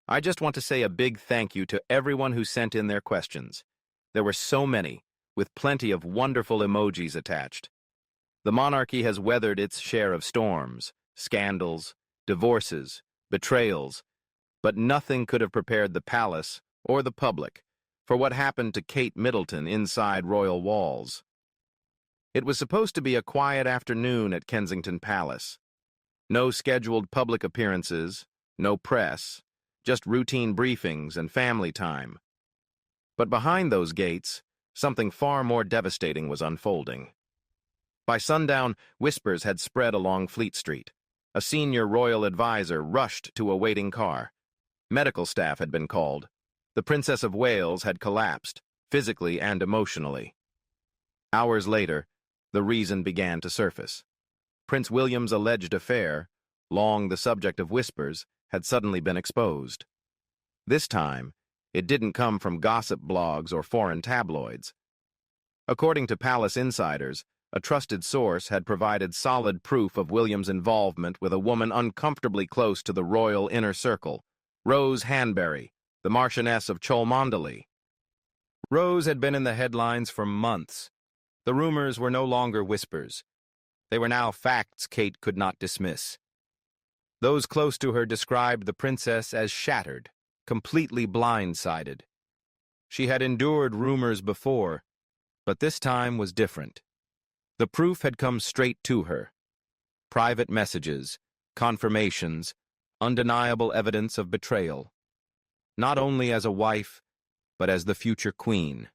I just want to say a big thank you to everyone who sent in their questions. There were so many, with plenty of wonderful emojis attached. The monarchy has weathered its share of storms, scandals, divorces, betrayals, but nothing could have prepared the palace or the public for what happened to Kate Middleton inside royal walls. It was supposed to be a quiet afternoon at Kensington Palace. No scheduled public appearances, no press, just routine briefings and family time. But behind those gates, something far more devastating was unfolding. By sundown, whispers had spread along Fleet Street. A senior royal advisor rushed to a waiting car. Medical staff had been called. The Princess of Wales had collapsed, physically and emotionally. Hours later, the reason began to surface. Prince William's alleged affair, long the subject of whispers, had suddenly been exposed. This time, it didn't come from gossip blogs or foreign tabloids. According to palace insiders, a trusted source had provided solid proof of William's involvement with a woman uncomfortably close to the royal inner circle, Rose Hanbury, the Marchioness of Cholmondeley. Rose had been in the headlines for months. The rumors were no longer whispers. They were now facts Kate could not dismiss. Those close to her described the princess as shattered, completely blindsided. She had endured rumors before, but this time was different. The proof had come straight to her. Private messages, confirmations, undeniable evidence of betrayal. Not only as a wife, but as the future queen.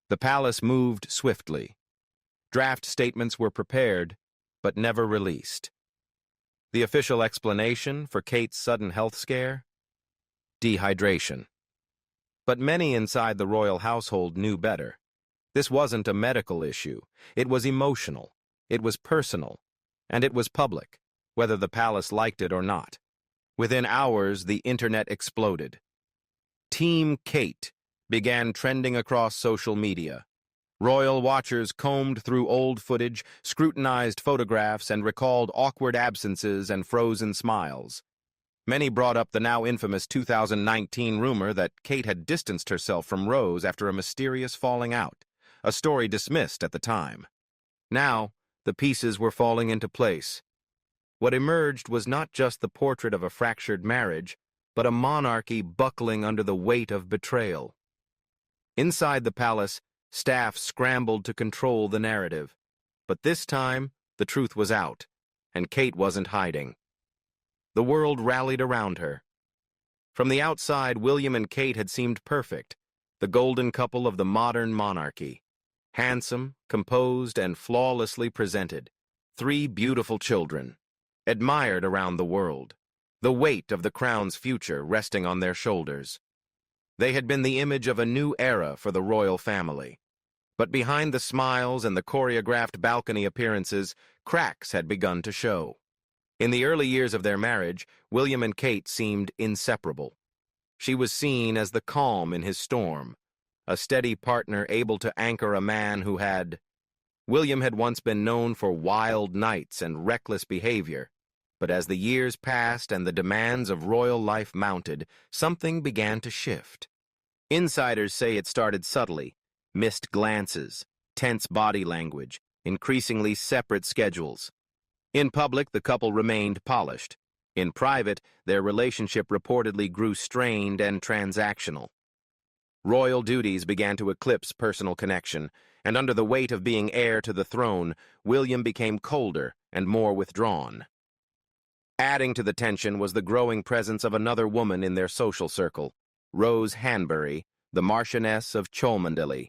The palace moved swiftly. Draft statements were prepared, but never released. The official explanation for Kate's sudden health scare? Dehydration. But many inside the royal household knew better. This wasn't a medical issue. It was emotional. It was personal. And it was public, whether the palace liked it or not. Within hours, the internet exploded. Team Kate began trending across social media. Royal watchers combed through old footage, scrutinized photographs, and recalled awkward absences and frozen smiles. Many brought up the now infamous 2019 rumor that Kate had distanced herself from Rose after a mysterious falling out, a story dismissed at the time. Now, the pieces were falling into place. What emerged was not just the portrait of a fractured marriage, but a monarchy buckling under the weight of betrayal. Inside the palace, staff scrambled to control the narrative. But this time, the truth was out, and Kate wasn't hiding. The world rallied around her. From the outside, William and Kate had seemed perfect, the golden couple of the modern monarchy. Handsome, composed, and flawlessly presented. 3 beautiful children, admired around the world, the weight of the crown's future resting on their shoulders. They had been the image of a new era for the royal family. But behind the smiles and the choreographed balcony appearances, cracks had begun to show. In the early years of their marriage, William and Kate seemed inseparable. She was seen as the calm in his storm, a steady partner able to anchor a man who had... William had once been known for wild nights and reckless behavior, but as the years passed and the demands of royal life mounted, something began to shift. Insiders say it started subtly: missed glances, tense body language, increasingly separate schedules. In public, the couple remained polished. In private, their relationship reportedly grew strained and transactional. Royal duties began to eclipse personal connection, and under the weight of being heir to the throne, William became colder and more withdrawn. Adding to the tension was the growing presence of another woman in their social circle, Rose Hanbury, the Marchioness of Cholmondeley.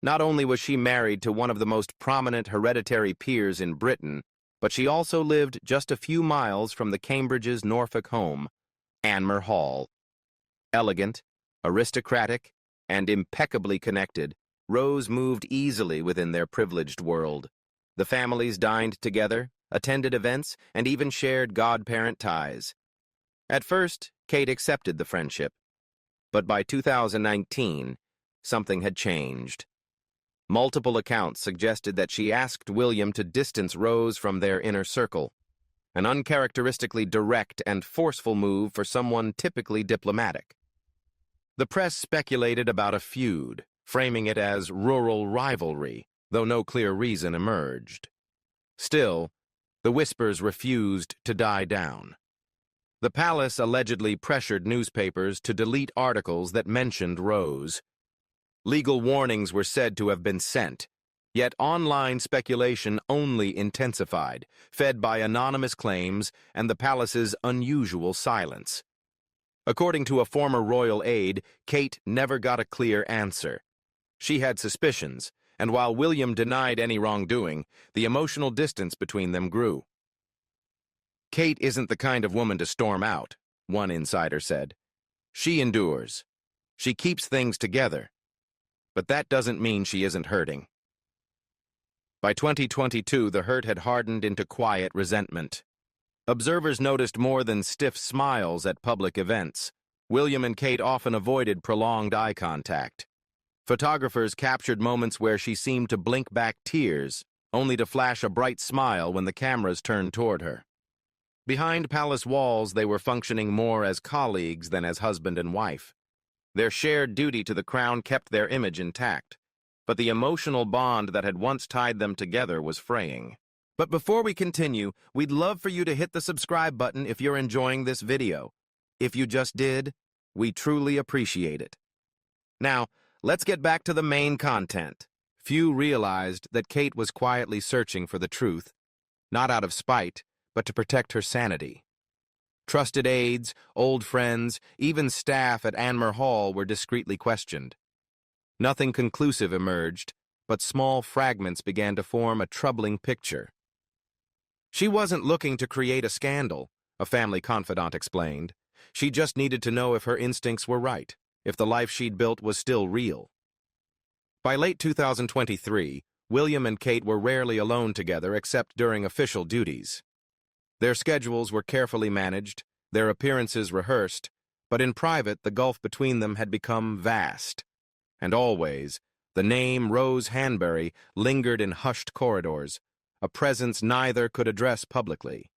Not only was she married to one of the most prominent hereditary peers in Britain, but she also lived just a few miles from the Cambridge's Norfolk home, Anmer Hall. Elegant, aristocratic, and impeccably connected, Rose moved easily within their privileged world. The families dined together, attended events, and even shared godparent ties. At first, Kate accepted the friendship. But by 2019, something had changed. Multiple accounts suggested that she asked William to distance Rose from their inner circle. an uncharacteristically direct and forceful move for someone typically diplomatic. The press speculated about a feud, framing it as rural rivalry, though no clear reason emerged. Still, the whispers refused to die down. The palace allegedly pressured newspapers to delete articles that mentioned Rose. Legal warnings were said to have been sent, yet online speculation only intensified, fed by anonymous claims and the palace's unusual silence. According to a former royal aide, Kate never got a clear answer. She had suspicions, and while William denied any wrongdoing, the emotional distance between them grew. "Kate isn't the kind of woman to storm out," one insider said. "She endures. She keeps things together. But that doesn't mean she isn't hurting." By 2022, the hurt had hardened into quiet resentment. Observers noticed more than stiff smiles at public events. William and Kate often avoided prolonged eye contact. Photographers captured moments where she seemed to blink back tears, only to flash a bright smile when the cameras turned toward her. Behind palace walls, they were functioning more as colleagues than as husband and wife. Their shared duty to the crown kept their image intact, but the emotional bond that had once tied them together was fraying. But before we continue, we'd love for you to hit the subscribe button if you're enjoying this video. If you just did, we truly appreciate it. Now, let's get back to the main content. Few realized that Kate was quietly searching for the truth, not out of spite, but to protect her sanity. Trusted aides, old friends, even staff at Anmer Hall were discreetly questioned. Nothing conclusive emerged, but small fragments began to form a troubling picture. She wasn't looking to create a scandal, a family confidant explained. She just needed to know if her instincts were right, if the life she'd built was still real. By late 2023, William and Kate were rarely alone together except during official duties. Their schedules were carefully managed, their appearances rehearsed, but in private the gulf between them had become vast. And always, the name Rose Hanbury lingered in hushed corridors, a presence neither could address publicly.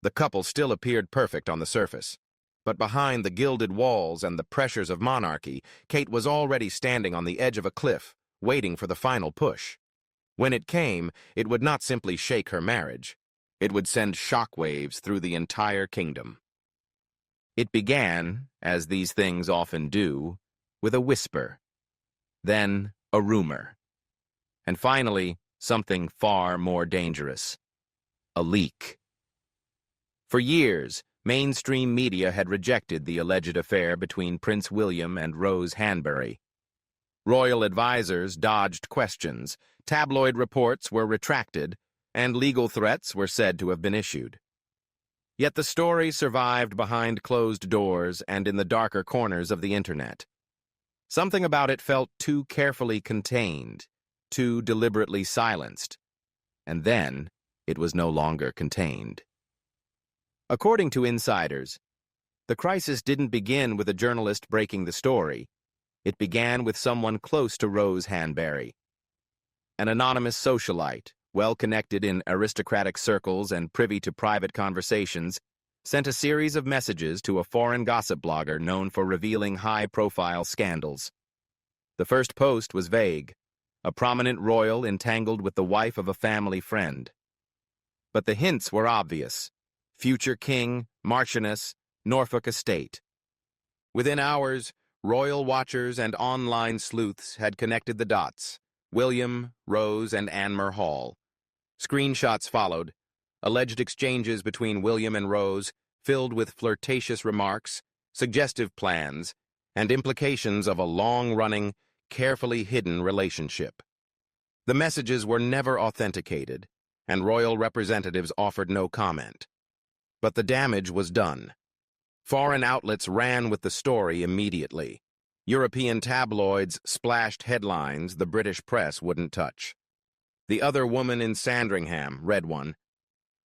The couple still appeared perfect on the surface, but behind the gilded walls and the pressures of monarchy, Kate was already standing on the edge of a cliff, waiting for the final push. When it came, it would not simply shake her marriage. It would send shockwaves through the entire kingdom. It began, as these things often do, with a whisper, then a rumor, and finally, something far more dangerous, a leak. For years, mainstream media had rejected the alleged affair between Prince William and Rose Hanbury. Royal advisors dodged questions, tabloid reports were retracted, and legal threats were said to have been issued. Yet the story survived behind closed doors and in the darker corners of the internet. Something about it felt too carefully contained, too deliberately silenced. And then, it was no longer contained. According to insiders, the crisis didn't begin with a journalist breaking the story. It began with someone close to Rose Hanbury. An anonymous socialite, well-connected in aristocratic circles and privy to private conversations, sent a series of messages to a foreign gossip blogger known for revealing high-profile scandals. The first post was vague, a prominent royal entangled with the wife of a family friend. But the hints were obvious: future king, marchioness, Norfolk estate. Within hours, royal watchers and online sleuths had connected the dots: William, Rose, and Anmer Hall. Screenshots followed, alleged exchanges between William and Rose, filled with flirtatious remarks, suggestive plans, and implications of a long-running, carefully hidden relationship. The messages were never authenticated, and royal representatives offered no comment. But the damage was done. Foreign outlets ran with the story immediately. European tabloids splashed headlines the British press wouldn't touch. The Other Woman in Sandringham read one.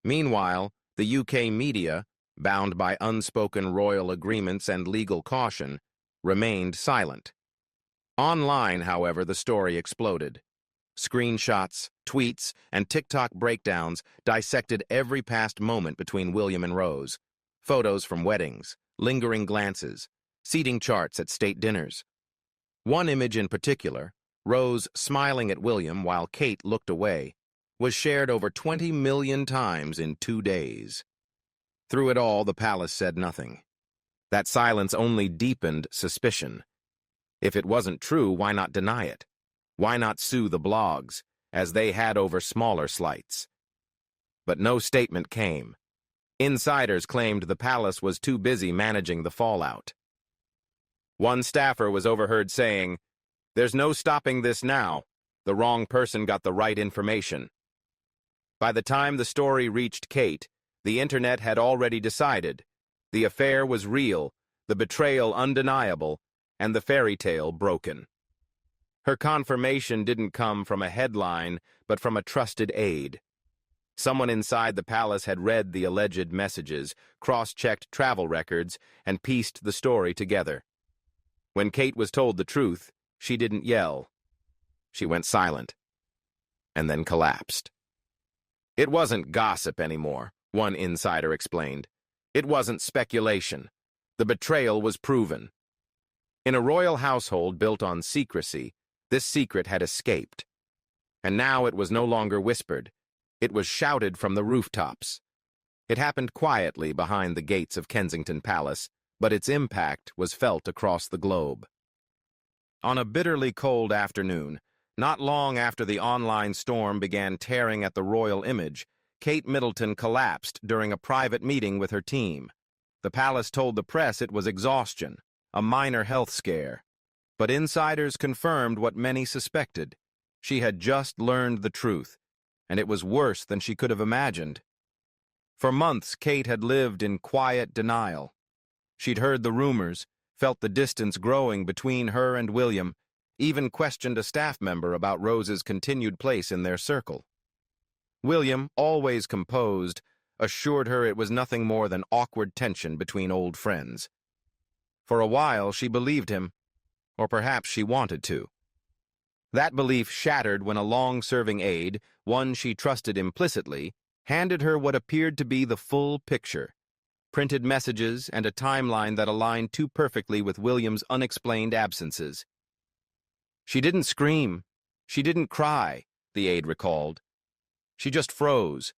Meanwhile, the UK media, bound by unspoken royal agreements and legal caution, remained silent. Online, however, the story exploded. Screenshots, tweets, and TikTok breakdowns dissected every past moment between William and Rose. Photos from weddings, lingering glances, seating charts at state dinners. One image in particular, Rose smiling at William while Kate looked away, was shared over 20 million times in 2 days. Through it all, the palace said nothing. That silence only deepened suspicion. If it wasn't true, why not deny it? Why not sue the blogs, as they had over smaller slights? But no statement came. Insiders claimed the palace was too busy managing the fallout. One staffer was overheard saying, "There's no stopping this now. The wrong person got the right information." By the time the story reached Kate, the internet had already decided. The affair was real, the betrayal undeniable, and the fairy tale broken. Her confirmation didn't come from a headline, but from a trusted aide. Someone inside the palace had read the alleged messages, cross-checked travel records, and pieced the story together. When Kate was told the truth, she didn't yell. She went silent, and then collapsed. It wasn't gossip anymore, one insider explained. It wasn't speculation. The betrayal was proven. In a royal household built on secrecy, this secret had escaped. And now it was no longer whispered. It was shouted from the rooftops. It happened quietly behind the gates of Kensington Palace, but its impact was felt across the globe. On a bitterly cold afternoon, not long after the online storm began tearing at the royal image, Kate Middleton collapsed during a private meeting with her team. The palace told the press it was exhaustion, a minor health scare. But insiders confirmed what many suspected. She had just learned the truth, and it was worse than she could have imagined. For months, Kate had lived in quiet denial. She'd heard the rumors, felt the distance growing between her and William, even questioned a staff member about Rose's continued place in their circle. William, always composed, assured her it was nothing more than awkward tension between old friends. For a while, she believed him, or perhaps she wanted to. That belief shattered when a long-serving aide, one she trusted implicitly, handed her what appeared to be the full picture, printed messages and a timeline that aligned too perfectly with William's unexplained absences. She didn't scream, she didn't cry, the aide recalled. She just froze,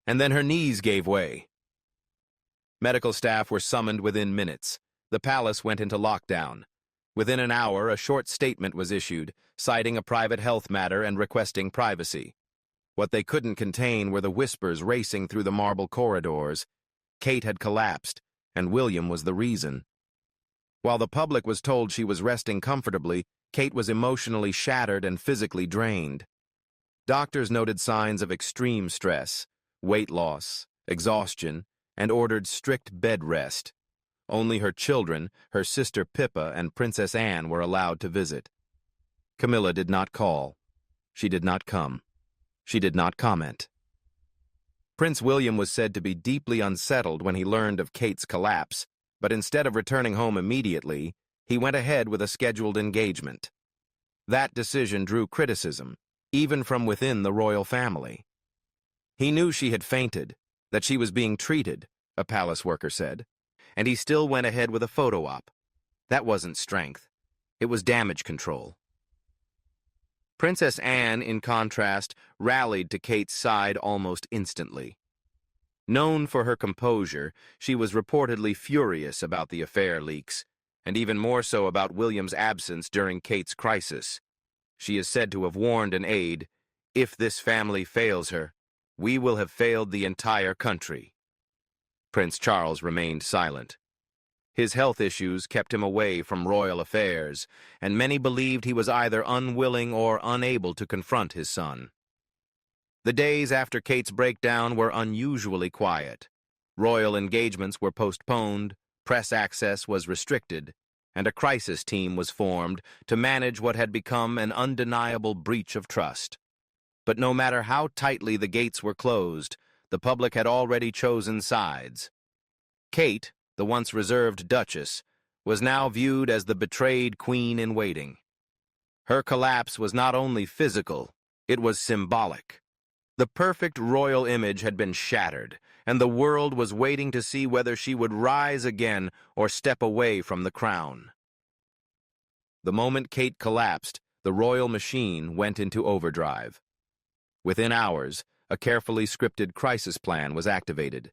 and then her knees gave way. Medical staff were summoned within minutes. The palace went into lockdown. Within an hour, a short statement was issued, citing a private health matter and requesting privacy. What they couldn't contain were the whispers racing through the marble corridors. Kate had collapsed, and William was the reason. While the public was told she was resting comfortably, Kate was emotionally shattered and physically drained. Doctors noted signs of extreme stress, weight loss, exhaustion, and ordered strict bed rest. Only her children, her sister Pippa and Princess Anne, were allowed to visit. Camilla did not call. She did not come. She did not comment. Prince William was said to be deeply unsettled when he learned of Kate's collapse, but instead of returning home immediately, he went ahead with a scheduled engagement. That decision drew criticism, even from within the royal family. He knew she had fainted, that she was being treated, a palace worker said, and he still went ahead with a photo op. That wasn't strength. It was damage control. Princess Anne, in contrast, rallied to Kate's side almost instantly. Known for her composure, she was reportedly furious about the affair leaks, and even more so about William's absence during Kate's crisis. She is said to have warned an aide, "If this family fails her, we will have failed the entire country." Prince Charles remained silent. His health issues kept him away from royal affairs, and many believed he was either unwilling or unable to confront his son. The days after Kate's breakdown were unusually quiet. Royal engagements were postponed, press access was restricted, and a crisis team was formed to manage what had become an undeniable breach of trust. But no matter how tightly the gates were closed, the public had already chosen sides. Kate, the once reserved Duchess, was now viewed as the betrayed queen-in-waiting. Her collapse was not only physical, It was symbolic. The perfect royal image had been shattered, and the world was waiting to see whether she would rise again or step away from the crown. The moment Kate collapsed, the royal machine went into overdrive. Within hours, a carefully scripted crisis plan was activated.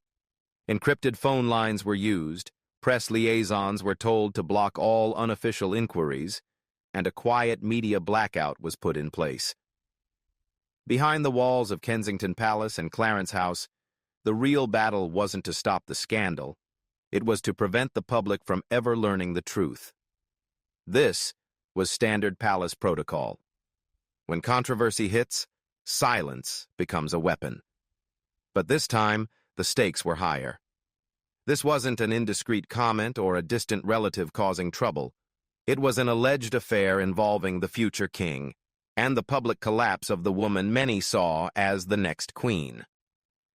Encrypted phone lines were used, press liaisons were told to block all unofficial inquiries, and a quiet media blackout was put in place. Behind the walls of Kensington Palace and Clarence House, the real battle wasn't to stop the scandal. It was to prevent the public from ever learning the truth. This was standard palace protocol. When controversy hits, silence becomes a weapon. But this time, the stakes were higher. This wasn't an indiscreet comment or a distant relative causing trouble. It was an alleged affair involving the future king and the public collapse of the woman many saw as the next queen.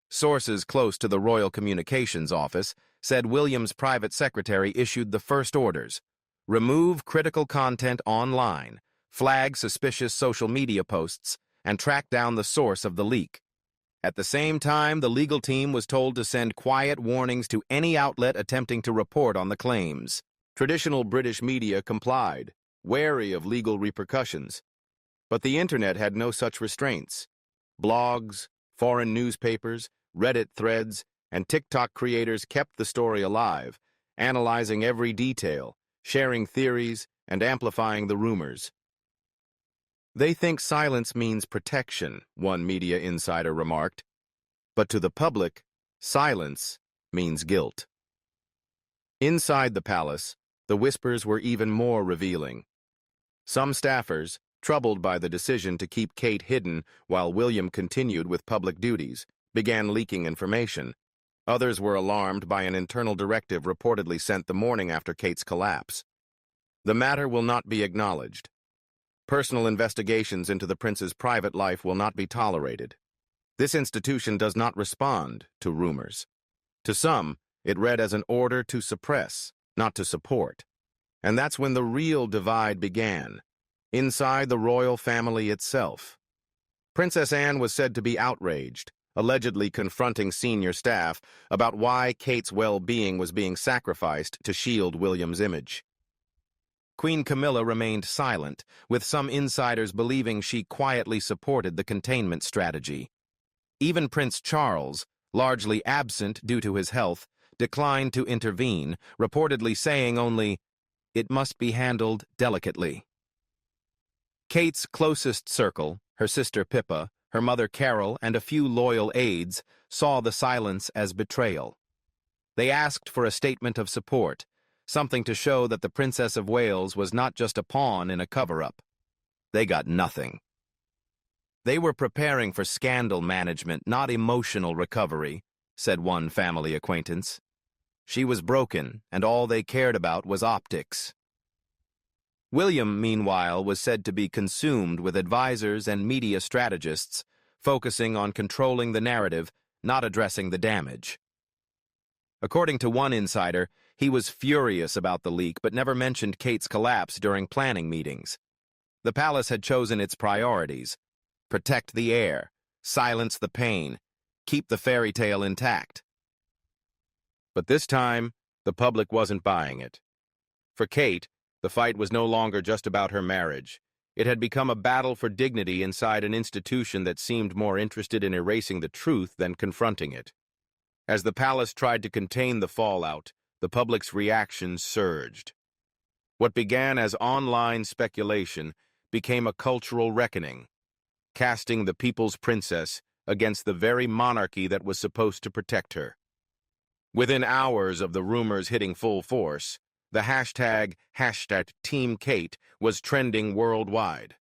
Sources close to the Royal Communications Office said William's private secretary issued the first orders: remove critical content online, flag suspicious social media posts, and track down the source of the leak. At the same time, the legal team was told to send quiet warnings to any outlet attempting to report on the claims. Traditional British media complied, wary of legal repercussions. But the internet had no such restraints. Blogs, foreign newspapers, Reddit threads, and TikTok creators kept the story alive, analyzing every detail, sharing theories, and amplifying the rumors. They think silence means protection, one media insider remarked. But to the public, silence means guilt. Inside the palace, the whispers were even more revealing. Some staffers, troubled by the decision to keep Kate hidden while William continued with public duties, began leaking information. Others were alarmed by an internal directive reportedly sent the morning after Kate's collapse. The matter will not be acknowledged. Personal investigations into the prince's private life will not be tolerated. This institution does not respond to rumors. To some, it read as an order to suppress, not to support. And that's when the real divide began, inside the royal family itself. Princess Anne was said to be outraged, allegedly confronting senior staff about why Kate's well-being was being sacrificed to shield William's image. Queen Camilla remained silent, with some insiders believing she quietly supported the containment strategy. Even Prince Charles, largely absent due to his health, declined to intervene, reportedly saying only, "It must be handled delicately." Kate's closest circle, her sister Pippa, her mother Carol, and a few loyal aides, saw the silence as betrayal. They asked for a statement of support, something to show that the Princess of Wales was not just a pawn in a cover-up. They got nothing. They were preparing for scandal management, not emotional recovery, said one family acquaintance. She was broken, and all they cared about was optics. William, meanwhile, was said to be consumed with advisors and media strategists, focusing on controlling the narrative, not addressing the damage. According to one insider, he was furious about the leak but never mentioned Kate's collapse during planning meetings. The palace had chosen its priorities: protect the heir, silence the pain, keep the fairy tale intact. But this time, the public wasn't buying it. For Kate, the fight was no longer just about her marriage. It had become a battle for dignity inside an institution that seemed more interested in erasing the truth than confronting it. As the palace tried to contain the fallout, the public's reaction surged. What began as online speculation became a cultural reckoning, casting the people's princess against the very monarchy that was supposed to protect her. Within hours of the rumors hitting full force, the hashtag Team Kate was trending worldwide.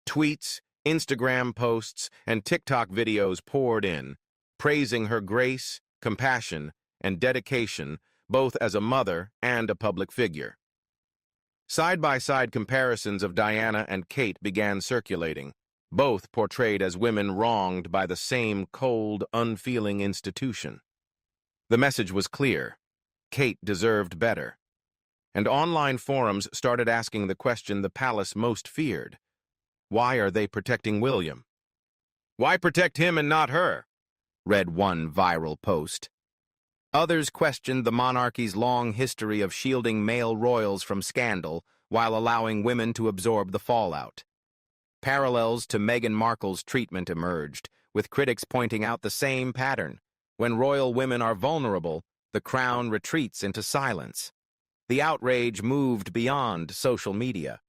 Tweets, Instagram posts, and TikTok videos poured in, praising her grace, compassion, and dedication, both as a mother and a public figure. Side-by-side comparisons of Diana and Kate began circulating, both portrayed as women wronged by the same cold, unfeeling institution. The message was clear: Kate deserved better. And online forums started asking the question the palace most feared: why are they protecting William? Why protect him and not her? Read one viral post. Others questioned the monarchy's long history of shielding male royals from scandal while allowing women to absorb the fallout. Parallels to Meghan Markle's treatment emerged, with critics pointing out the same pattern. When royal women are vulnerable, the crown retreats into silence. The outrage moved beyond social media.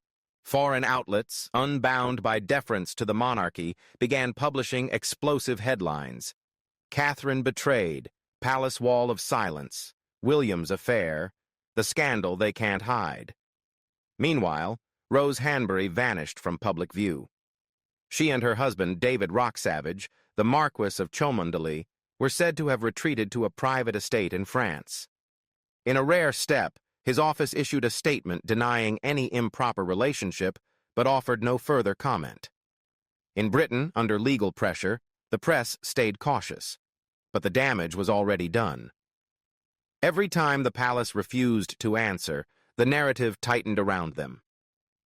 Foreign outlets, unbound by deference to the monarchy, began publishing explosive headlines. Catherine betrayed, Palace Wall of Silence, William's affair, the scandal they can't hide. Meanwhile, Rose Hanbury vanished from public view. She and her husband, David Rocksavage, the Marquis of Cholmondeley, were said to have retreated to a private estate in France. In a rare step, his office issued a statement denying any improper relationship, but offered no further comment. In Britain, under legal pressure, the press stayed cautious, but the damage was already done. Every time the palace refused to answer, the narrative tightened around them.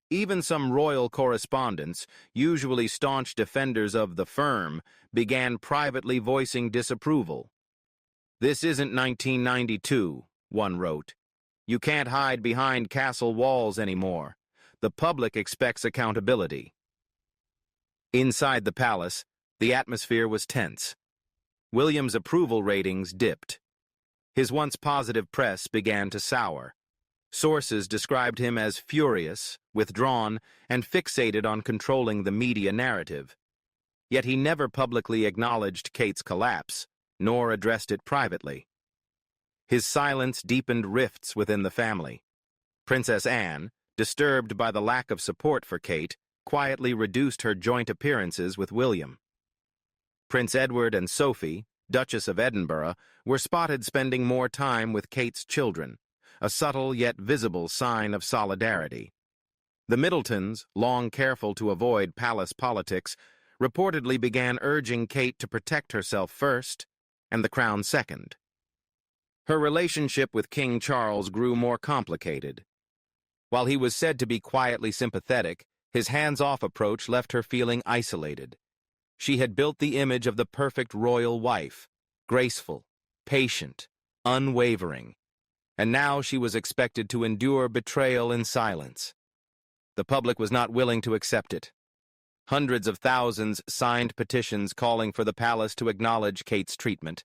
Even some royal correspondents, usually staunch defenders of the firm, began privately voicing disapproval. "This isn't 1992, one wrote. "You can't hide behind castle walls anymore. The public expects accountability." Inside the palace, the atmosphere was tense. William's approval ratings dipped. His once positive press began to sour. Sources described him as furious, withdrawn, and fixated on controlling the media narrative. Yet he never publicly acknowledged Kate's collapse, nor addressed it privately. His silence deepened rifts within the family. Princess Anne, disturbed by the lack of support for Kate, quietly reduced her joint appearances with William. Prince Edward and Sophie, Duchess of Edinburgh, were spotted spending more time with Kate's children, a subtle yet visible sign of solidarity. The Middletons, long careful to avoid palace politics, reportedly began urging Kate to protect herself first and the crown second. Her relationship with King Charles grew more complicated. While he was said to be quietly sympathetic, his hands-off approach left her feeling isolated. She had built the image of the perfect royal wife, graceful, patient, unwavering, and now she was expected to endure betrayal in silence. The public was not willing to accept it. Hundreds of thousands signed petitions calling for the palace to acknowledge Kate's treatment.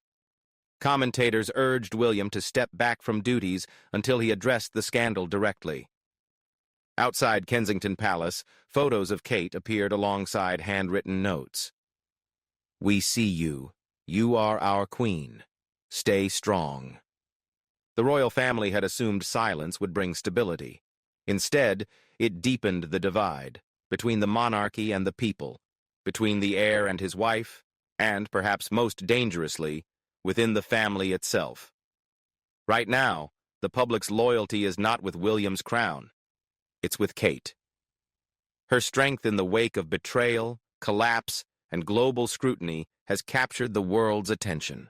Commentators urged William to step back from duties until he addressed the scandal directly. Outside Kensington Palace, photos of Kate appeared alongside handwritten notes. "We see you. You are our queen. Stay strong." The royal family had assumed silence would bring stability. Instead, it deepened the divide between the monarchy and the people, between the heir and his wife, and, perhaps most dangerously, within the family itself. Right now, the public's loyalty is not with William's crown. It's with Kate. Her strength in the wake of betrayal, collapse, and global scrutiny has captured the world's attention.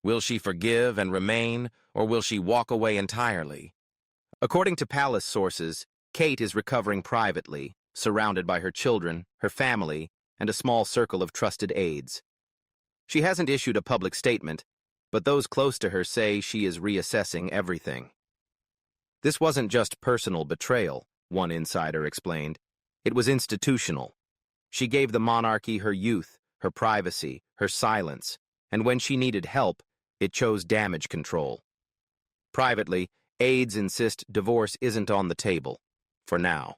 Will she forgive and remain, or will she walk away entirely? According to palace sources, Kate is recovering privately, surrounded by her children, her family, and a small circle of trusted aides. She hasn't issued a public statement, but those close to her say she is reassessing everything. This wasn't just personal betrayal, one insider explained. It was institutional. She gave the monarchy her youth, her privacy, her silence, and when she needed help, it chose damage control. Privately, aides insist divorce isn't on the table, for now.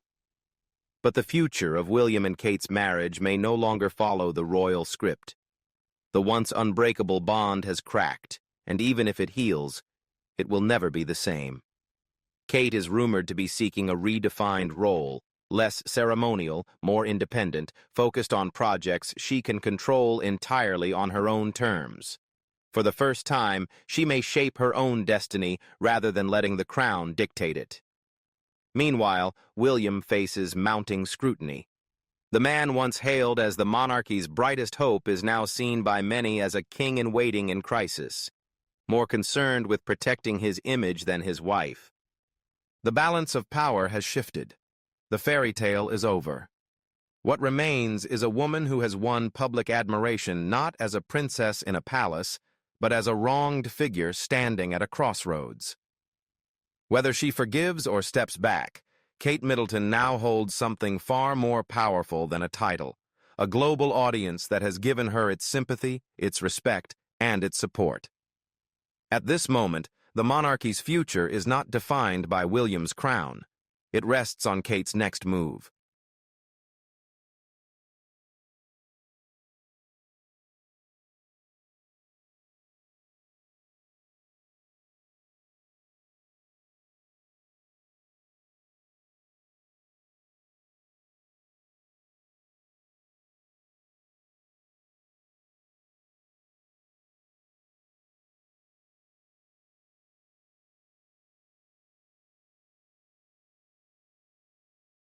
But the future of William and Kate's marriage may no longer follow the royal script. The once unbreakable bond has cracked, and even if it heals, it will never be the same. Kate is rumored to be seeking a redefined role, less ceremonial, more independent, focused on projects she can control entirely on her own terms. For the first time, she may shape her own destiny rather than letting the crown dictate it. Meanwhile, William faces mounting scrutiny. The man once hailed as the monarchy's brightest hope is now seen by many as a king-in-waiting in crisis, more concerned with protecting his image than his wife. The balance of power has shifted. The fairy tale is over. What remains is a woman who has won public admiration not as a princess in a palace, but as a wronged figure standing at a crossroads. Whether she forgives or steps back, Kate Middleton now holds something far more powerful than a title, a global audience that has given her its sympathy, its respect, and its support. At this moment, the monarchy's future is not defined by William's crown. It rests on Kate's next move.